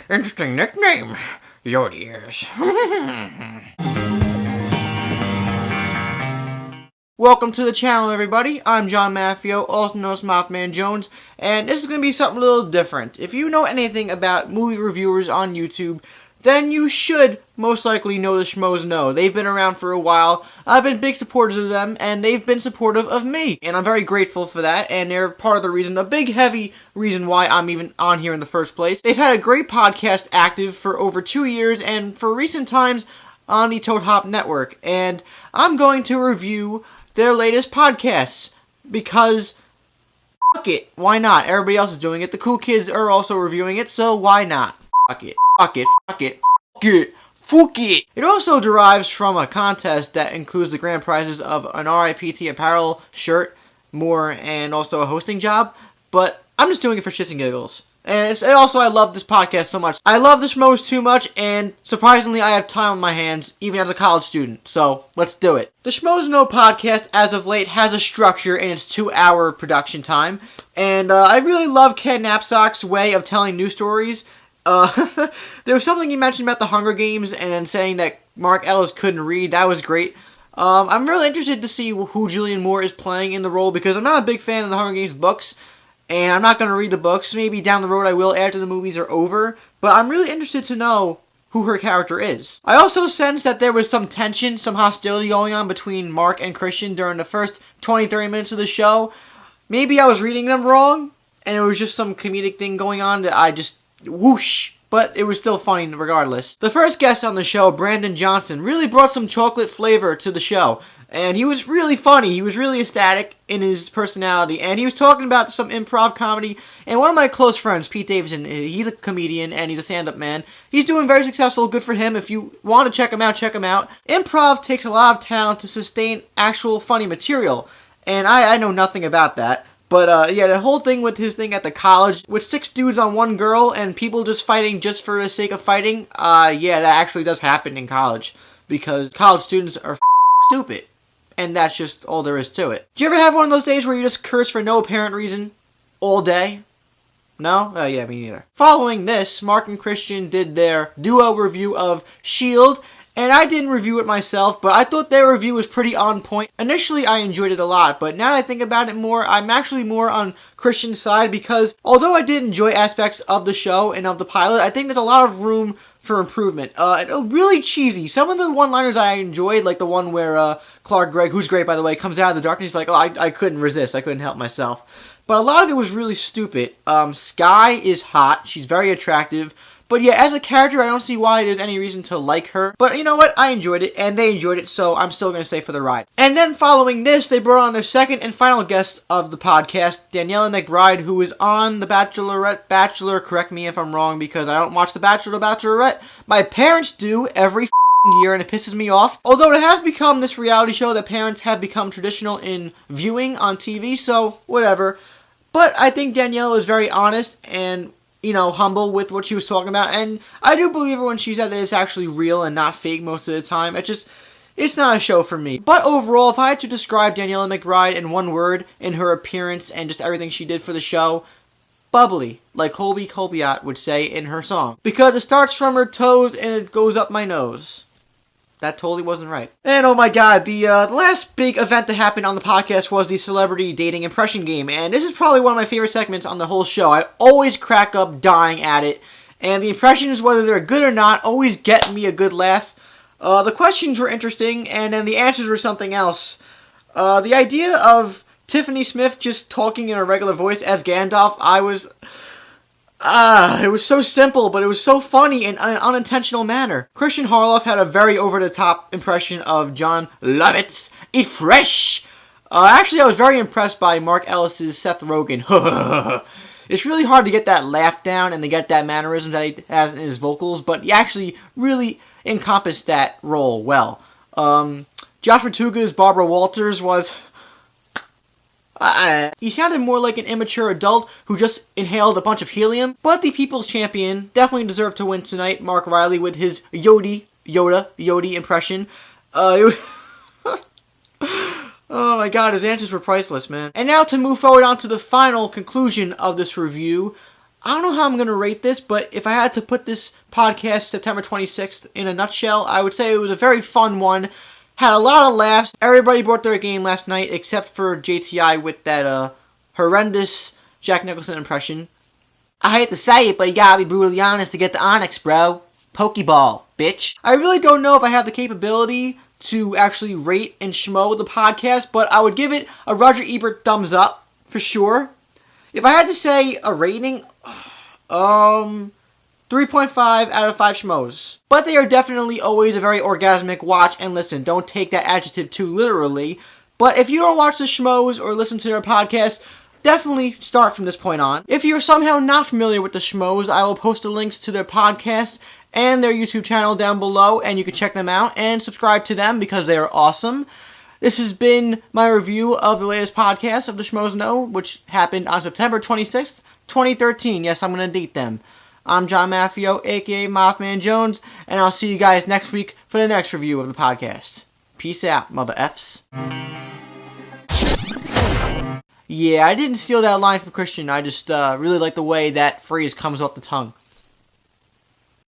Interesting nickname. Yodi is. Welcome to the channel, everybody. I'm John Maffio, also known as MaffmanJones, and this is going to be something a little different. If you know anything about movie reviewers on YouTube, then you should most likely know the Schmoes Know. They've been around for a while. I've been big supporters of them, and they've been supportive of me. And I'm very grateful for that, and they're part of the reason, a big, heavy reason why I'm even on here in the first place. They've had a great podcast active for over 2 years, and for recent times on the Toadhop network. And I'm going to review their latest podcasts, because fuck it, why not? Everybody else is doing it. The cool kids are also reviewing it, so why not? Fuck it, fuck it, fuck it, fuck it, fuck it. It also derives from a contest that includes the grand prizes of an RIPT apparel shirt, more, and also a hosting job, but I'm just doing it for shits and giggles. And also, I love this podcast so much. I love the Schmoes too much, and surprisingly, I have time on my hands, even as a college student. So, let's do it. The Schmoes Know Podcast, as of late, has a structure in its 2-hour production time. And I really love Ken Napzok's way of telling news stories. There was something he mentioned about the Hunger Games, and saying that Mark Ellis couldn't read. That was great. I'm really interested to see who Julianne Moore is playing in the role, because I'm not a big fan of the Hunger Games books. And I'm not going to read the books. Maybe down the road I will after the movies are over. But I'm really interested to know who her character is. I also sense that there was some tension, some hostility going on between Mark and Christian during the first 20-30 minutes of the show. Maybe I was reading them wrong, and it was just some comedic thing going on that I just whoosh. But it was still funny regardless. The first guest on the show, Brandon Johnson, really brought some chocolate flavor to the show. And he was really funny. He was really ecstatic in his personality. And he was talking about some improv comedy. And one of my close friends, Pete Davidson, he's a comedian and he's a stand-up man. He's doing very successful. Good for him. If you want to check him out, check him out. Improv takes a lot of talent to sustain actual funny material. And I know nothing about that. But, yeah, the whole thing with his thing at the college, with 6 dudes on 1 girl and people just fighting just for the sake of fighting, yeah, that actually does happen in college. Because college students are stupid. And that's just all there is to it. Do you ever have one of those days where you just curse for no apparent reason all day? No? Oh, yeah, me neither. Following this, Mark and Christian did their duo review of S.H.I.E.L.D., and I didn't review it myself, but I thought their review was pretty on point. Initially, I enjoyed it a lot, but now that I think about it more, I'm actually more on Christian's side, because although I did enjoy aspects of the show and of the pilot, I think there's a lot of room for improvement. Really cheesy. Some of the one-liners I enjoyed, like the one where Clark Gregg, who's great by the way, comes out of the darkness, he's like, oh, I couldn't resist, I couldn't help myself. But a lot of it was really stupid. Sky is hot, she's very attractive, but yeah, as a character, I don't see why there's any reason to like her. But you know what? I enjoyed it, and they enjoyed it, so I'm still going to stay for the ride. And then following this, they brought on their second and final guest of the podcast, Daniela McBride, who is on The Bachelor. Correct me if I'm wrong, because I don't watch The Bachelor or Bachelorette. My parents do every year, and it pisses me off. Although it has become this reality show that parents have become traditional in viewing on TV, so whatever. But I think Daniela is very honest and, you know, humble with what she was talking about, and I do believe her when she said that it's actually real and not fake most of the time. It's not a show for me. But overall, if I had to describe Daniela McBride in one word, in her appearance and just everything she did for the show, bubbly, like Colby Colbiot would say in her song. Because it starts from her toes and it goes up my nose. That totally wasn't right. And oh my god, the last big event that happened on the podcast was the celebrity dating impression game. And this is probably one of my favorite segments on the whole show. I always crack up dying at it. And the impressions, whether they're good or not, always get me a good laugh. The questions were interesting, and then the answers were something else. The idea of Tiffany Smith just talking in a regular voice as Gandalf, it was so simple, but it was so funny in an unintentional manner. Christian Harloff had a very over-the-top impression of John Lovitz. Eat fresh! Actually, I was very impressed by Mark Ellis' Seth Rogen. It's really hard to get that laugh down and to get that mannerism that he has in his vocals, but he actually really encompassed that role well. Josh Matuga's Barbara Walters was... he sounded more like an immature adult who just inhaled a bunch of helium. But the People's Champion definitely deserved to win tonight, Mark Riley, with his Yodi impression. Oh my god, his answers were priceless, man. And now to move forward on to the final conclusion of this review, I don't know how I'm going to rate this, but if I had to put this podcast September 26th in a nutshell, I would say it was a very fun one. Had a lot of laughs. Everybody brought their game last night except for JTI with that horrendous Jack Nicholson impression. I hate to say it, but you gotta be brutally honest to get the Onyx, bro. Pokeball, bitch. I really don't know if I have the capability to actually rate and schmo the podcast, but I would give it a Roger Ebert thumbs up, for sure. If I had to say a rating, 3.5 out of 5 schmoes. But they are definitely always a very orgasmic watch and listen. Don't take that adjective too literally. But if you don't watch the schmoes or listen to their podcast, definitely start from this point on. If you're somehow not familiar with the schmoes, I will post the links to their podcast and their YouTube channel down below, and you can check them out and subscribe to them because they are awesome. This has been my review of the latest podcast of the Schmoes Know, which happened on September 26th, 2013. Yes, I'm going to date them. I'm John Maffio, aka MaffmanJones, and I'll see you guys next week for the next review of the podcast. Peace out, mother Fs. Yeah, I didn't steal that line from Christian. I just really like the way that phrase comes off the tongue.